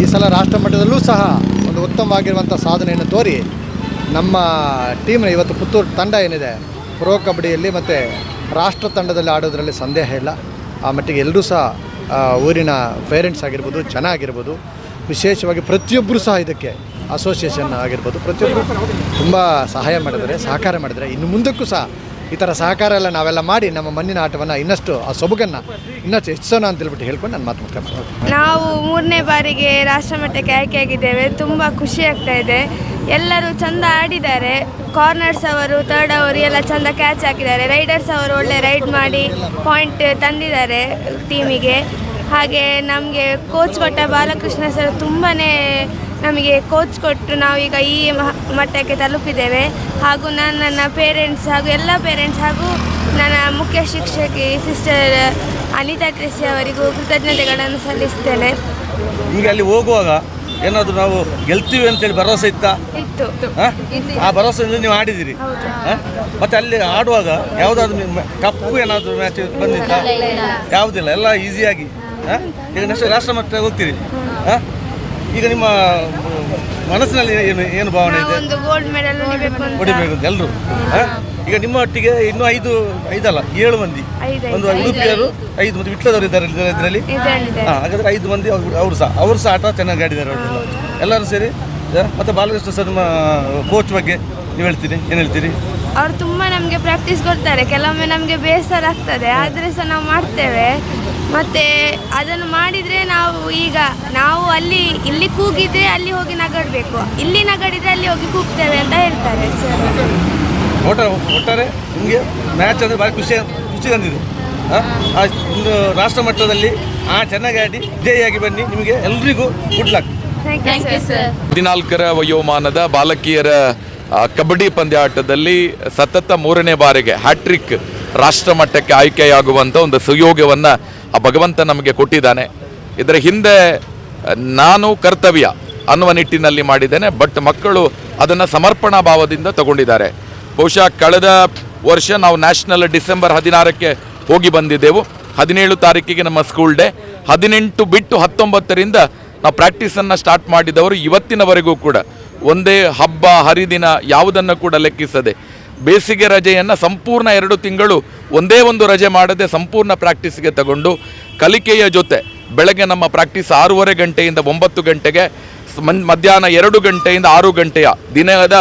ಈ ಸಲ ರಾಷ್ಟ್ರ ಮಟ್ಟದಲ್ಲೂ ಸಹ ಒಂದು ಉತ್ತಮವಾಗಿರುವಂಥ ಸಾಧನೆಯನ್ನು ತೋರಿ ನಮ್ಮ ಟೀಮ್ನ ಇವತ್ತು ಪುತ್ತೂರು ತಂಡ ಏನಿದೆ ಪ್ರೋ ಕಬಡ್ಡಿಯಲ್ಲಿ ಮತ್ತು ರಾಷ್ಟ್ರ ತಂಡದಲ್ಲಿ ಆಡೋದ್ರಲ್ಲಿ ಸಂದೇಹ ಇಲ್ಲ. ಆ ಮಟ್ಟಿಗೆ ಎಲ್ಲರೂ ಸಹ ಊರಿನ ಪೇರೆಂಟ್ಸ್ ಆಗಿರ್ಬೋದು, ಜನ ಆಗಿರ್ಬೋದು, ವಿಶೇಷವಾಗಿ ಪ್ರತಿಯೊಬ್ಬರು ಸಹ ಇದಕ್ಕೆ ಅಸೋಸಿಯೇಷನ್ ಆಗಿರ್ಬೋದು ಪ್ರತಿಯೊಬ್ಬರು ತುಂಬ ಸಹಾಯ ಮಾಡಿದರೆ, ಸಹಕಾರ ಮಾಡಿದರೆ. ಇನ್ನು ಮುಂದಕ್ಕೂ ಸಹ ಈ ಥರ ಸಹಕಾರ ಎಲ್ಲ ನಾವೆಲ್ಲ ಮಾಡಿ ನಮ್ಮ ಮಣ್ಣಿನ ಆಟವನ್ನು ಇನ್ನಷ್ಟು ಆ ಸೊಬಗನ್ನು ಇನ್ನಷ್ಟು ಹೆಚ್ಚೋಣ ಅಂತೇಳ್ಬಿಟ್ಟು ಹೇಳ್ಕೊಂಡು ನಾನು ಮಾತು ಮುಖ್ಯ ಮಾಡ್ತೀನಿ.
ನಾವು 3ನೇ ಬಾರಿಗೆ ರಾಷ್ಟ್ರ ಮಟ್ಟಕ್ಕೆ ಆಯ್ಕೆಯಾಗಿದ್ದೇವೆ. ತುಂಬ ಖುಷಿ ಆಗ್ತಾ ಇದೆ. ಎಲ್ಲರೂ ಚೆಂದ ಆಡಿದ್ದಾರೆ. ಕಾರ್ನರ್ಸ್ ಅವರು, ಥರ್ಡ್ ಅವರು ಎಲ್ಲ ಚೆಂದ ಕ್ಯಾಚ್ ಹಾಕಿದ್ದಾರೆ. ರೈಡರ್ಸ್ ಅವರು ಒಳ್ಳೆ ರೈಡ್ ಮಾಡಿ ಪಾಯಿಂಟ್ ತಂದಿದ್ದಾರೆ ಟೀಮಿಗೆ. ಹಾಗೆ ನಮಗೆ ಕೋಚ್ ಕೊಟ್ಟ ಬಾಲಕೃಷ್ಣ ಸರ್ ತುಂಬಾ ನಮಗೆ ಕೋಚ್ ಕೊಟ್ಟು ನಾವೀಗ ಈ ಮಟ್ಟಕ್ಕೆ ತಲುಪಿದ್ದೇವೆ. ಹಾಗೂ ನನ್ನ ಪೇರೆಂಟ್ಸ್ ಹಾಗೂ ಎಲ್ಲ ಪೇರೆಂಟ್ಸ್ ಹಾಗೂ ನನ್ನ ಮುಖ್ಯ ಶಿಕ್ಷಕಿ ಸಿಸ್ಟರ್ ಅನಿತಾ ಟ್ರೆಸಿ ಅವರಿಗೂ ಕೃತಜ್ಞತೆಗಳನ್ನು ಸಲ್ಲಿಸ್ತೇನೆ.
ಈಗ ಅಲ್ಲಿ ಹೋಗುವಾಗ ಏನಾದರೂ ನಾವು ಗೆಲ್ತೀವಿ ಅಂತೇಳಿ ಭರವಸೆ ಇತ್ತಾ? ಆ ಭರವಸೆಯಿಂದ ನೀವು ಆಡಿದ್ದೀರಿ. ಮತ್ತು ಅಲ್ಲಿ ಆಡುವಾಗ ಯಾವುದಾದ್ರು ಕಪ್ಪು ಏನಾದರೂ ಮ್ಯಾಚ್ ಬಂದಿತ್ತಾ? ಯಾವುದಿಲ್ಲ, ಎಲ್ಲ ಈಸಿಯಾಗಿ. ಈಗ ನೆಕ್ಸ್ಟ್ ರಾಷ್ಟ್ರ ಮಟ್ಟ ಹೋಗ್ತೀರಿ. ಈಗ ನಿಮ್ಮ ಮನಸ್ಸಿನಲ್ಲಿ ಏನು ಭಾವನೆ ಇದೆ? ಹೊಡಿಬೇಕು ಅಂತ ಎಲ್ಲರೂ. ಈಗ ನಿಮ್ಮ ಒಟ್ಟಿಗೆ ಇನ್ನೂ 7 ಮಂದಿ, ಒಂದು ಉಡುಪಿಯರು 5 ಮಂದಿ, ವಿಟ್ಲದವರು ಇದ್ದಾರೆ ಇದರಲ್ಲಿ. ಹಾಗಾದ್ರೆ 5 ಮಂದಿ ಅವರು ಸಹ ಆಟ ಚೆನ್ನಾಗಿ ಆಡಿದ್ದಾರೆ ಎಲ್ಲರೂ ಸೇರಿ. ಮತ್ತೆ ಬಾಲಕೃಷ್ಣ ಸರ್ ನಿಮ್ಮ ಕೋಚ್ ಬಗ್ಗೆ ನೀವು ಏನು ಹೇಳ್ತೀರಿ?
ಅವ್ರು ತುಂಬ ನಮಗೆ ಪ್ರಾಕ್ಟೀಸ್ ಕೊಡ್ತಾರೆ. ಕೆಲವೊಮ್ಮೆ ನಮಗೆ ಬೇಸರ ಆಗ್ತದೆ, ಆದರೆ ಸಹ ನಾವು ಮಾಡ್ತೇವೆ. ಮತ್ತು ಅದನ್ನು ಮಾಡಿದರೆ ನಾವು ಇಲ್ಲಿ ಕೂಗಿದ್ರೆ ಅಲ್ಲಿ ಹೋಗಿ ನಗಾಡಬೇಕು, ಇಲ್ಲಿ ನಗಾಡಿದರೆ ಅಲ್ಲಿ ಹೋಗಿ ಕೂಗ್ತೇವೆ ಅಂತ ಹೇಳ್ತಾರೆ ಸರ್.
ಒಟ್ಟಾರೆ ನಿಮಗೆ ಮ್ಯಾಚ್ ಅಂದರೆ ಭಾರಿ ಖುಷಿ ತಂದಿದೆ. ಒಂದು ರಾಷ್ಟ್ರ ಮಟ್ಟದಲ್ಲಿ ಚೆನ್ನಾಗಿ ಆಡಿ ವಿಜಯಿಯಾಗಿ ಬನ್ನಿ. ನಿಮಗೆ ಎಲ್ರಿಗೂ ಗುಡ್ ಲಕ್.
14ರ ವಯೋಮಾನದ ಬಾಲಕಿಯರ ಕಬಡ್ಡಿ ಪಂದ್ಯಾಟದಲ್ಲಿ ಸತತ 3ನೇ ಬಾರಿಗೆ ಹ್ಯಾಟ್ರಿಕ್ ರಾಷ್ಟ್ರ ಮಟ್ಟಕ್ಕೆ ಆಯ್ಕೆಯಾಗುವಂಥ ಒಂದು ಸುಯೋಗವನ್ನು ಆ ಭಗವಂತ ನಮಗೆ ಕೊಟ್ಟಿದ್ದಾನೆ. ಇದರ ಹಿಂದೆ ನಾನು ಕರ್ತವ್ಯ ಅನ್ನುವ ನಿಟ್ಟಿನಲ್ಲಿ ಮಾಡಿದ್ದೇನೆ, ಬಟ್ ಮಕ್ಕಳು ಅದನ್ನು ಸಮರ್ಪಣಾ ಭಾವದಿಂದ ತಗೊಂಡಿದ್ದಾರೆ. ಬಹುಶಃ ಕಳೆದ ವರ್ಷ ನಾವು ನ್ಯಾಷನಲ್ ಡಿಸೆಂಬರ್ 16ಕ್ಕೆ ಹೋಗಿ ಬಂದಿದ್ದೆವು. 17 ತಾರೀಕಿಗೆ ನಮ್ಮ ಸ್ಕೂಲ್ ಡೇ. 18 ಬಿಟ್ಟು 19ರಿಂದ ನಾವು ಪ್ರಾಕ್ಟೀಸನ್ನು ಸ್ಟಾರ್ಟ್ ಮಾಡಿದವರು ಇವತ್ತಿನವರೆಗೂ ಕೂಡ ಒಂದೇ ಹಬ್ಬ ಹರಿದಿನ ಯಾವುದನ್ನು ಕೂಡ ಲೆಕ್ಕಿಸದೆ ಬೇಸಿಗೆ ರಜೆಯನ್ನು ಸಂಪೂರ್ಣ 2 ತಿಂಗಳು ಒಂದೇ ಒಂದು ರಜೆ ಮಾಡದೆ ಸಂಪೂರ್ಣ ಪ್ರಾಕ್ಟೀಸ್ಗೆ ತಗೊಂಡು ಕಲಿಕೆಯ ಜೊತೆ ಬೆಳಗ್ಗೆ ನಮ್ಮ ಪ್ರಾಕ್ಟೀಸ್ 6:30 ಗಂಟೆಯಿಂದ 9 ಗಂಟೆಗೆ, ಮಧ್ಯಾಹ್ನ 2 ಗಂಟೆಯಿಂದ 6 ಗಂಟೆಯ ದಿನದ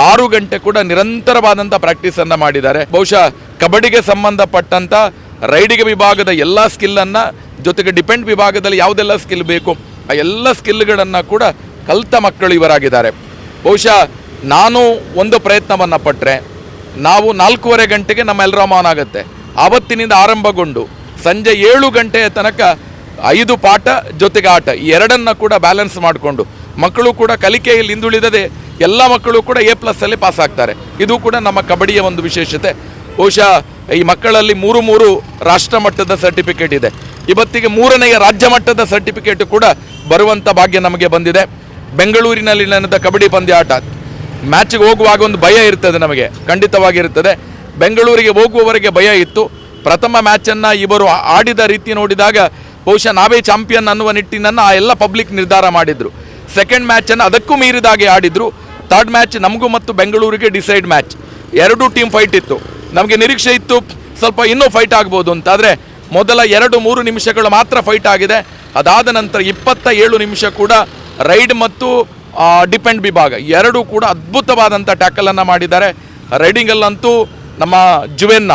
6 ಗಂಟೆ ಕೂಡ ನಿರಂತರವಾದಂಥ ಪ್ರಾಕ್ಟೀಸನ್ನು ಮಾಡಿದ್ದಾರೆ. ಬಹುಶಃ ಕಬಡ್ಡಿಗೆ ಸಂಬಂಧಪಟ್ಟಂಥ ರೈಡಿಗೆ ವಿಭಾಗದ ಎಲ್ಲ ಸ್ಕಿಲ್ಲನ್ನು, ಜೊತೆಗೆ ಡಿಪೆಂಡ್ ವಿಭಾಗದಲ್ಲಿ ಯಾವುದೆಲ್ಲ ಸ್ಕಿಲ್ ಬೇಕು ಆ ಎಲ್ಲ ಸ್ಕಿಲ್ಗಳನ್ನು ಕೂಡ ಕಲಿತ ಮಕ್ಕಳು ಇವರಾಗಿದ್ದಾರೆ. ಬಹುಶಃ ನಾನು ಒಂದು ಪ್ರಯತ್ನವನ್ನು ಪಟ್ಟರೆ ನಾವು 4:15 ಗಂಟೆಗೆ ನಮ್ಮ ಎಲ್ರಾಮ್ ಆನ್ ಆಗುತ್ತೆ. ಆವತ್ತಿನಿಂದ ಆರಂಭಗೊಂಡು ಸಂಜೆ 7 ಗಂಟೆಯ ತನಕ 5 ಪಾಠ ಜೊತೆಗೆ ಆಟ, ಈ ಎರಡನ್ನು ಕೂಡ ಬ್ಯಾಲೆನ್ಸ್ ಮಾಡಿಕೊಂಡು ಮಕ್ಕಳು ಕೂಡ ಕಲಿಕೆಯಲ್ಲಿ ಹಿಂದುಳಿದದೆ ಎಲ್ಲ ಮಕ್ಕಳು ಕೂಡ A+ಅಲ್ಲಿ ಪಾಸ್ ಆಗ್ತಾರೆ. ಇದು ಕೂಡ ನಮ್ಮ ಕಬಡ್ಡಿಯ ಒಂದು ವಿಶೇಷತೆ. ಬಹುಶಃ ಈ ಮಕ್ಕಳಲ್ಲಿ 3 ರಾಷ್ಟ್ರ ಮಟ್ಟದ ಸರ್ಟಿಫಿಕೇಟ್ ಇದೆ. ಇವತ್ತಿಗೆ 3ನೇ ರಾಜ್ಯ ಮಟ್ಟದ ಸರ್ಟಿಫಿಕೇಟ್ ಕೂಡ ಬರುವಂಥ ಭಾಗ್ಯ ನಮಗೆ ಬಂದಿದೆ. ಬೆಂಗಳೂರಿನಲ್ಲಿ ನಡೆದ ಕಬಡ್ಡಿ ಪಂದ್ಯಾಟ ಮ್ಯಾಚಿಗೆ ಹೋಗುವಾಗ ಒಂದು ಭಯ ಇರ್ತದೆ, ನಮಗೆ ಖಂಡಿತವಾಗಿರುತ್ತದೆ. ಬೆಂಗಳೂರಿಗೆ ಹೋಗುವವರೆಗೆ ಭಯ ಇತ್ತು. ಪ್ರಥಮ ಮ್ಯಾಚನ್ನು ಇವರು ಆಡಿದ ರೀತಿ ನೋಡಿದಾಗ ಬಹುಶಃ ನಾವೇ ಚಾಂಪಿಯನ್ ಅನ್ನುವ ನಿಟ್ಟಿನನ್ನು ಆ ಎಲ್ಲ ಪಬ್ಲಿಕ್ ನಿರ್ಧಾರ ಮಾಡಿದರು. ಸೆಕೆಂಡ್ ಮ್ಯಾಚನ್ನು ಅದಕ್ಕೂ ಮೀರಿದಾಗೆ ಆಡಿದರು. ಥರ್ಡ್ ಮ್ಯಾಚ್ ನಮಗೂ ಮತ್ತು ಬೆಂಗಳೂರಿಗೆ ಡಿಸೈಡ್ ಮ್ಯಾಚ್. 2 ಟೀಮ್ ಫೈಟ್ ಇತ್ತು. ನಮಗೆ ನಿರೀಕ್ಷೆ ಇತ್ತು ಸ್ವಲ್ಪ ಇನ್ನೂ ಫೈಟ್ ಆಗ್ಬೋದು ಅಂತ. ಆದರೆ ಮೊದಲ 2-3 ನಿಮಿಷಗಳು ಮಾತ್ರ ಫೈಟ್ ಆಗಿದೆ. ಅದಾದ ನಂತರ 27 ನಿಮಿಷ ಕೂಡ ರೈಡ್ ಮತ್ತು ಡಿಪೆಂಡ್ ವಿಭಾಗ ಎರಡೂ ಕೂಡ ಅದ್ಭುತವಾದಂಥ ಟ್ಯಾಕಲನ್ನು ಮಾಡಿದ್ದಾರೆ. ರೈಡಿಂಗಲ್ಲಂತೂ ನಮ್ಮ ಜುವೆನ್ನ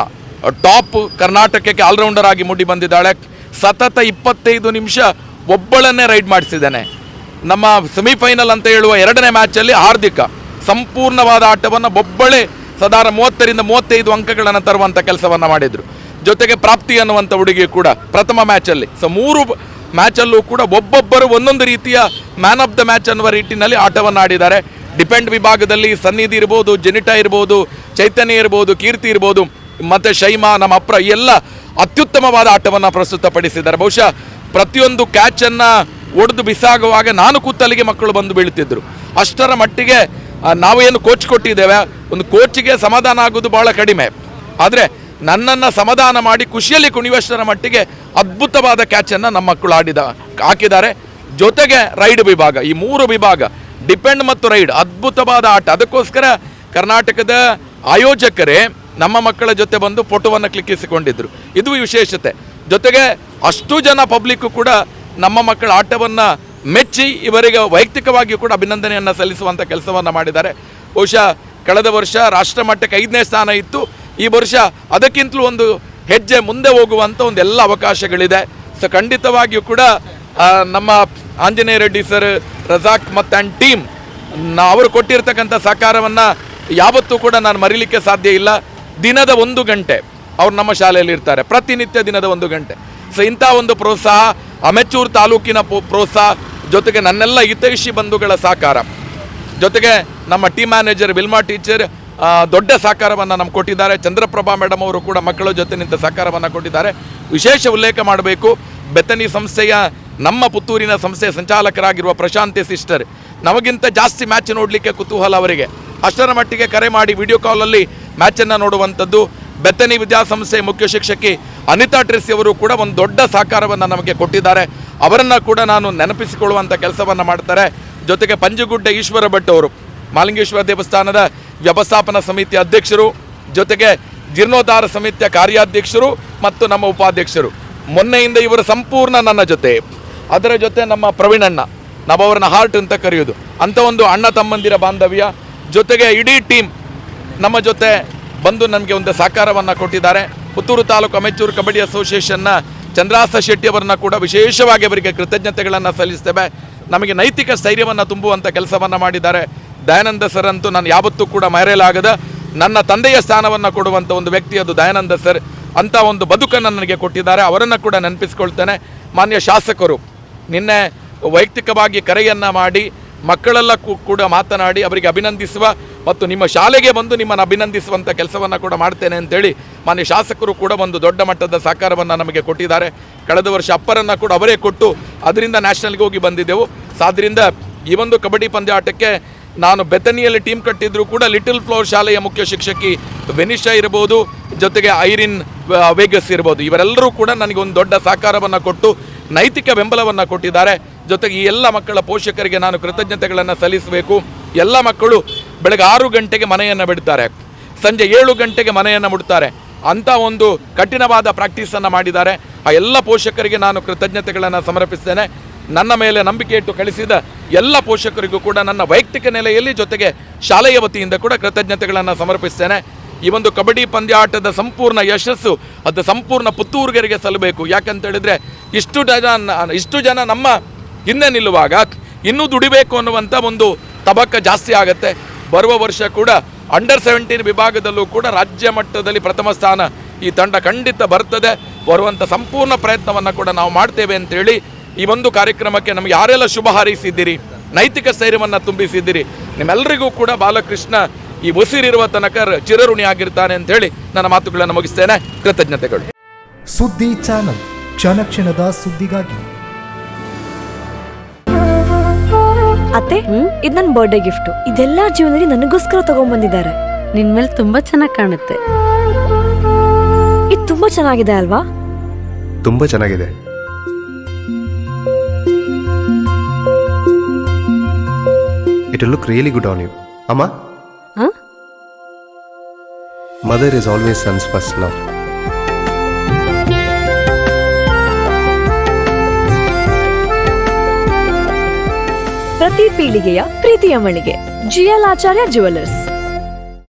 ಟಾಪ್ ಕರ್ನಾಟಕಕ್ಕೆ ಆಲ್ರೌಂಡರ್ ಆಗಿ ಮೂಡಿ ಬಂದಿದ್ದಾಳೆ. ಸತತ 25 ನಿಮಿಷ ಒಬ್ಬಳನ್ನೇ ರೈಡ್ ಮಾಡಿಸಿದ್ದಾನೆ. ನಮ್ಮ ಸೆಮಿಫೈನಲ್ ಅಂತ ಹೇಳುವ 2ನೇ ಮ್ಯಾಚಲ್ಲಿ ಹಾರ್ದಿಕ ಸಂಪೂರ್ಣವಾದ ಆಟವನ್ನು ಒಬ್ಬಳೇ ಸಾಧಾರಣ 30ರಿಂದ 35 ಅಂಕಗಳನ್ನು ತರುವಂಥ ಕೆಲಸವನ್ನು ಮಾಡಿದರು. ಜೊತೆಗೆ ಪ್ರಾಪ್ತಿ ಅನ್ನುವಂಥ ಹುಡುಗಿ ಕೂಡ ಪ್ರಥಮ ಮ್ಯಾಚಲ್ಲಿ. 3 ಮ್ಯಾಚಲ್ಲೂ ಕೂಡ ಒಬ್ಬೊಬ್ಬರು ಒಂದೊಂದು ರೀತಿಯ ಮ್ಯಾನ್ ಆಫ್ ದ ಮ್ಯಾಚ್ ಅನ್ನುವ ರೀತಿಯಲ್ಲಿ ಆಟವನ್ನು ಆಡಿದ್ದಾರೆ. ಡಿಪೆಂಡ್ ವಿಭಾಗದಲ್ಲಿ ಸನ್ನಿಧಿ ಇರ್ಬೋದು, ಜೆನಿಟಾ ಇರ್ಬೋದು, ಚೈತನ್ಯ ಇರ್ಬೋದು, ಕೀರ್ತಿ ಇರ್ಬೋದು, ಮತ್ತು ಶೈಮಾ, ನಮ್ಮ ಅಪ್ರ ಎಲ್ಲ ಅತ್ಯುತ್ತಮವಾದ ಆಟವನ್ನು ಪ್ರಸ್ತುತಪಡಿಸಿದ್ದಾರೆ. ಬಹುಶಃ ಪ್ರತಿಯೊಂದು ಕ್ಯಾಚನ್ನು ಒಡೆದು ಬಿಸಾಗುವಾಗ ನಾನು ಕೂತಲ್ಲಿಗೆ ಮಕ್ಕಳು ಬಂದು ಬೀಳ್ತಿದ್ರು. ಅಷ್ಟರ ಮಟ್ಟಿಗೆ ನಾವೇನು ಕೋಚ್ ಕೊಟ್ಟಿದ್ದೇವೆ, ಒಂದು ಕೋಚಿಗೆ ಸಮಾಧಾನ ಆಗೋದು ಭಾಳ ಕಡಿಮೆ. ಆದರೆ ನನ್ನನ್ನು ಸಮಾಧಾನ ಮಾಡಿ ಖುಷಿಯಲ್ಲಿ ಕುಣಿಯುವಷ್ಟರ ಮಟ್ಟಿಗೆ ಅದ್ಭುತವಾದ ಕ್ಯಾಚನ್ನು ನಮ್ಮ ಮಕ್ಕಳು ಹಾಕಿದ್ದಾರೆ. ಜೊತೆಗೆ ರೈಡ್ ವಿಭಾಗ, ಈ 3 ವಿಭಾಗ ಡಿಪೆಂಡ್ ಮತ್ತು ರೈಡ್ ಅದ್ಭುತವಾದ ಆಟ. ಅದಕ್ಕೋಸ್ಕರ ಕರ್ನಾಟಕದ ಆಯೋಜಕರೇ ನಮ್ಮ ಮಕ್ಕಳ ಜೊತೆ ಬಂದು ಫೋಟೋವನ್ನು ಕ್ಲಿಕ್ಕಿಸಿಕೊಂಡಿದ್ದರು. ಇದು ವಿಶೇಷತೆ. ಜೊತೆಗೆ ಅಷ್ಟು ಜನ ಪಬ್ಲಿಕ್ಕು ಕೂಡ ನಮ್ಮ ಮಕ್ಕಳ ಆಟವನ್ನು ಮೆಚ್ಚಿ ಇವರಿಗೆ ವೈಯಕ್ತಿಕವಾಗಿಯೂ ಕೂಡ ಅಭಿನಂದನೆಯನ್ನು ಸಲ್ಲಿಸುವಂಥ ಕೆಲಸವನ್ನು ಮಾಡಿದ್ದಾರೆ. ಬಹುಶಃ ಕಳೆದ ವರ್ಷ ರಾಷ್ಟ್ರ ಮಟ್ಟಕ್ಕೆ 5ನೇ ಸ್ಥಾನ ಇತ್ತು. ಈ ವರ್ಷ ಅದಕ್ಕಿಂತಲೂ ಒಂದು ಹೆಜ್ಜೆ ಮುಂದೆ ಹೋಗುವಂಥ ಒಂದೆಲ್ಲ ಅವಕಾಶಗಳಿದೆ. ಸೊ ಖಂಡಿತವಾಗಿಯೂ ಕೂಡ ನಮ್ಮ ಆಂಜನೇಯ ರೆಡ್ಡಿ ಸರ್, ರಜಾಕ್ ಮತ್ತು ಆ್ಯಂಡ್ ಟೀಮ್ ಅವರು ಕೊಟ್ಟಿರ್ತಕ್ಕಂಥ ಸಹಕಾರವನ್ನು ಯಾವತ್ತೂ ಕೂಡ ನಾನು ಮರೀಲಿಕ್ಕೆ ಸಾಧ್ಯ ಇಲ್ಲ. ದಿನದ 1 ಗಂಟೆ ಅವ್ರು ನಮ್ಮ ಶಾಲೆಯಲ್ಲಿ ಇರ್ತಾರೆ, ಪ್ರತಿನಿತ್ಯ ದಿನದ 1 ಗಂಟೆ. ಸೊ ಇಂಥ ಒಂದು ಪ್ರೋತ್ಸಾಹ, ಅಮೆಚೂರು ತಾಲೂಕಿನ ಪ್ರೋತ್ಸಾಹ, ಜೊತೆಗೆ ನನ್ನೆಲ್ಲ ಹಿತೈಷಿ ಬಂಧುಗಳ ಸಹಕಾರ, ಜೊತೆಗೆ ನಮ್ಮ ಟೀಮ್ ಮ್ಯಾನೇಜರ್ ವಿಲ್ಮಾ ಟೀಚರ್ ದೊಡ್ಡ ಸಹಕಾರವನ್ನು ನಮ್ಗೆ ಕೊಟ್ಟಿದ್ದಾರೆ. ಚಂದ್ರಪ್ರಭಾ ಮೇಡಮ್ ಅವರು ಕೂಡ ಮಕ್ಕಳ ಜೊತೆ ನಿಂತ ಸಹಕಾರವನ್ನು ಕೊಟ್ಟಿದ್ದಾರೆ. ವಿಶೇಷ ಉಲ್ಲೇಖ ಮಾಡಬೇಕು, ಬೆತ್ತನಿ ಸಂಸ್ಥೆಯ ನಮ್ಮ ಪುತ್ತೂರಿನ ಸಂಸ್ಥೆಯ ಸಂಚಾಲಕರಾಗಿರುವ ಪ್ರಶಾಂತಿ ಸಿಸ್ಟರ್ ನಮಗಿಂತ ಜಾಸ್ತಿ ಮ್ಯಾಚ್ ನೋಡಲಿಕ್ಕೆ ಕುತೂಹಲ ಅವರಿಗೆ. ಅಷ್ಟರ ಮಟ್ಟಿಗೆ ಕರೆ ಮಾಡಿ ವಿಡಿಯೋ ಕಾಲಲ್ಲಿ ಮ್ಯಾಚನ್ನು ನೋಡುವಂಥದ್ದು. ಬೆತ್ತನಿ ವಿದ್ಯಾಸಂಸ್ಥೆಯ ಮುಖ್ಯ ಶಿಕ್ಷಕಿ ಅನಿತಾ ಟ್ರೆಸಿ ಅವರು ಕೂಡ ಒಂದು ದೊಡ್ಡ ಸಹಕಾರವನ್ನು ನಮಗೆ ಕೊಟ್ಟಿದ್ದಾರೆ. ಅವರನ್ನು ಕೂಡ ನಾನು ನೆನಪಿಸಿಕೊಳ್ಳುವಂಥ ಕೆಲಸವನ್ನು ಮಾಡ್ತಾರೆ. ಜೊತೆಗೆ ಪಂಜುಗುಡ್ಡ ಈಶ್ವರ ಭಟ್ ಅವರು ಮಾಲಿಂಗೇಶ್ವರ ದೇವಸ್ಥಾನದ ವ್ಯವಸ್ಥಾಪನಾ ಸಮಿತಿ ಅಧ್ಯಕ್ಷರು, ಜೊತೆಗೆ ಜೀರ್ಣೋದ್ಧಾರ ಸಮಿತಿಯ ಕಾರ್ಯಾಧ್ಯಕ್ಷರು ಮತ್ತು ನಮ್ಮ ಉಪಾಧ್ಯಕ್ಷರು. ಮೊನ್ನೆಯಿಂದ ಇವರು ಸಂಪೂರ್ಣ ನನ್ನ ಜೊತೆ. ಅದರ ಜೊತೆ ನಮ್ಮ ಪ್ರವೀಣಣ್ಣ, ನಾವು ಅವರನ್ನ ಹಾರ್ಟ್ ಅಂತ ಕರೆಯೋದು, ಅಂಥ ಒಂದು ಅಣ್ಣ ತಮ್ಮಂದಿರ ಬಾಂಧವ್ಯ. ಜೊತೆಗೆ ಇಡೀ ಟೀಮ್ ನಮ್ಮ ಜೊತೆ ಬಂದು ನಮಗೆ ಒಂದು ಸಹಕಾರವನ್ನು ಕೊಟ್ಟಿದ್ದಾರೆ. ಪುತ್ತೂರು ತಾಲೂಕು ಅಮೆಚೂರ್ ಕಬಡ್ಡಿ ಅಸೋಸಿಯೇಷನ್ನ ಚಂದ್ರಾಸ ಶೆಟ್ಟಿ ಅವರನ್ನ ಕೂಡ ವಿಶೇಷವಾಗಿ ಅವರಿಗೆ ಕೃತಜ್ಞತೆಗಳನ್ನು ಸಲ್ಲಿಸ್ತೇವೆ. ನಮಗೆ ನೈತಿಕ ಸ್ಥೈರ್ಯವನ್ನು ತುಂಬುವಂಥ ಕೆಲಸವನ್ನು ಮಾಡಿದ್ದಾರೆ. ದಯಾನಂದ ಸರ್ ಅಂತೂ ನಾನು ಯಾವತ್ತೂ ಕೂಡ ಮರೆಯಲಾಗದ ನನ್ನ ತಂದೆಯ ಸ್ಥಾನವನ್ನು ಕೊಡುವಂಥ ಒಂದು ವ್ಯಕ್ತಿ ಅದು ದಯಾನಂದ ಸರ್. ಅಂಥ ಒಂದು ಬದುಕನ್ನು ನನಗೆ ಕೊಟ್ಟಿದ್ದಾರೆ. ಅವರನ್ನು ಕೂಡ ನೆನಪಿಸ್ಕೊಳ್ತೇನೆ. ಮಾನ್ಯ ಶಾಸಕರು ನಿನ್ನೆ ವೈಯಕ್ತಿಕವಾಗಿ ಕರೆಯನ್ನು ಮಾಡಿ ಮಕ್ಕಳೆಲ್ಲ ಕೂಡ ಮಾತನಾಡಿ ಅವರಿಗೆ ಅಭಿನಂದಿಸುವ ಮತ್ತು ನಿಮ್ಮ ಶಾಲೆಗೆ ಬಂದು ನಿಮ್ಮನ್ನು ಅಭಿನಂದಿಸುವಂಥ ಕೆಲಸವನ್ನು ಕೂಡ ಮಾಡ್ತೇನೆ ಅಂತೇಳಿ ಮಾನ್ಯ ಶಾಸಕರು ಕೂಡ ಒಂದು ದೊಡ್ಡ ಮಟ್ಟದ ಸಹಕಾರವನ್ನು ನಮಗೆ ಕೊಟ್ಟಿದ್ದಾರೆ. ಕಳೆದ ವರ್ಷ ಅಪ್ಪರನ್ನು ಕೂಡ ಅವರೇ ಕೊಟ್ಟು ಅದರಿಂದ ನ್ಯಾಷನಲ್ಗೆ ಹೋಗಿ ಬಂದಿದ್ದೆವು. ಆದ್ದರಿಂದ ಈ ಒಂದು ಕಬಡ್ಡಿ ಪಂದ್ಯಾಟಕ್ಕೆ ನಾನು ಬೆತನಿಯಲ್ಲಿ ಟೀಮ್ ಕಟ್ಟಿದ್ರು ಕೂಡ ಲಿಟಲ್ ಫ್ಲವರ್ ಶಾಲೆಯ ಮುಖ್ಯ ಶಿಕ್ಷಕಿ ವೆನಿಶಾ ಇರ್ಬೋದು, ಜೊತೆಗೆ ಐರಿನ್ ವೇಗಸ್ ಇರ್ಬೋದು, ಇವರೆಲ್ಲರೂ ಕೂಡ ನನಗೆ ಒಂದು ದೊಡ್ಡ ಸಹಕಾರವನ್ನು ಕೊಟ್ಟು ನೈತಿಕ ಬೆಂಬಲವನ್ನು ಕೊಟ್ಟಿದ್ದಾರೆ. ಜೊತೆಗೆ ಈ ಎಲ್ಲ ಮಕ್ಕಳ ಪೋಷಕರಿಗೆ ನಾನು ಕೃತಜ್ಞತೆಗಳನ್ನು ಸಲ್ಲಿಸಬೇಕು. ಎಲ್ಲ ಮಕ್ಕಳು ಬೆಳಗ್ಗೆ 6 ಗಂಟೆಗೆ ಮನೆಯನ್ನು ಬಿಡ್ತಾರೆ, ಸಂಜೆ 7 ಗಂಟೆಗೆ ಮನೆಯನ್ನು ಮುಟ್ತಾರೆ. ಅಂಥ ಒಂದು ಕಠಿಣವಾದ ಪ್ರಾಕ್ಟೀಸನ್ನು ಮಾಡಿದ್ದಾರೆ. ಆ ಎಲ್ಲ ಪೋಷಕರಿಗೆ ನಾನು ಕೃತಜ್ಞತೆಗಳನ್ನು ಸಮರ್ಪಿಸ್ತೇನೆ. ನನ್ನ ಮೇಲೆ ನಂಬಿಕೆ ಇಟ್ಟು ಕಳಿಸಿದ ಎಲ್ಲ ಪೋಷಕರಿಗೂ ಕೂಡ ನನ್ನ ವೈಯಕ್ತಿಕ ನೆಲೆಯಲ್ಲಿ ಜೊತೆಗೆ ಶಾಲೆಯ ವತಿಯಿಂದ ಕೂಡ ಕೃತಜ್ಞತೆಗಳನ್ನು ಸಮರ್ಪಿಸ್ತೇನೆ. ಈ ಒಂದು ಕಬಡ್ಡಿ ಪಂದ್ಯಾಟದ ಸಂಪೂರ್ಣ ಯಶಸ್ಸು ಅದು ಸಂಪೂರ್ಣ ಪುತ್ತೂರುಗರಿಗೆ ಸಲ್ಲಬೇಕು. ಯಾಕಂತೇಳಿದರೆ ಇಷ್ಟು ಜನ ನಮ್ಮ ಹಿಂದೆ ನಿಲ್ಲುವಾಗ ಇನ್ನೂ ದುಡಿಬೇಕು ಅನ್ನುವಂಥ ಒಂದು ತಬಕ ಜಾಸ್ತಿ ಆಗುತ್ತೆ. ಬರುವ ವರ್ಷ ಕೂಡ ಅಂಡರ್ 17 ವಿಭಾಗದಲ್ಲೂ ಕೂಡ ರಾಜ್ಯ ಮಟ್ಟದಲ್ಲಿ ಪ್ರಥಮ ಸ್ಥಾನ ಈ ತಂಡ ಖಂಡಿತ ಬರ್ತದೆ. ಬರುವಂಥ ಸಂಪೂರ್ಣ ಪ್ರಯತ್ನವನ್ನು ಕೂಡ ನಾವು ಮಾಡ್ತೇವೆ ಅಂತೇಳಿ ಈ ಒಂದು ಕಾರ್ಯಕ್ರಮಕ್ಕೆ ನಮಗೆ ಯಾರೆಲ್ಲ ಶುಭ ಹಾರೈಸಿದ್ದೀರಿ, ನೈತಿಕ ಸ್ಥೈರ್ಯವನ್ನು ತುಂಬಿಸಿದ್ದೀರಿ, ನಿಮ್ಮೆಲ್ಲರಿಗೂ ಕೂಡ ಬಾಲಕೃಷ್ಣ ಈ ಉಸಿರಿರುವ ತನಕ ಚಿರಋಣಿಯಾಗಿರ್ತಾನೆ ಅಂತ ಹೇಳಿ ನನ್ನ ಮಾತುಗಳನ್ನು ಮುಗಿಸ್ತೇನೆ. ಕೃತಜ್ಞತೆಗಳು.
ಸುದ್ದಿ ಚಾನಲ್, ಕ್ಷಣ ಕ್ಷಣದ ಸುದ್ದಿಗಾಗಿ.
ಅತ್ತೆ, ಇದು ನನ್ನ ಬರ್ಡೇ ಗಿಫ್ಟ್. ಇದೆಲ್ಲ ಜೀವನದಲ್ಲಿ ನನಗೋಸ್ಕರ ತಗೊಂಡ್ಬಂದಿದ್ದಾರೆ.
ನಿನ್ ಮೇಲೆ ತುಂಬಾ ಚೆನ್ನಾಗಿ ಕಾಣುತ್ತೆ.
ಇದು ತುಂಬಾ ಚೆನ್ನಾಗಿದೆ ಅಲ್ವಾ?
ತುಂಬಾ ಚೆನ್ನಾಗಿದೆ. It will look really good on you. Amma?
Huh?
Mother is always son's first love.
ಪ್ರತಿ ಪೀಳಿಗೆಯ ಪ್ರೀತಿಯ ಮಳಿಗೆ GL ಆಚಾರ್ಯ ಜುವೆಲ್ಲರ್ಸ್.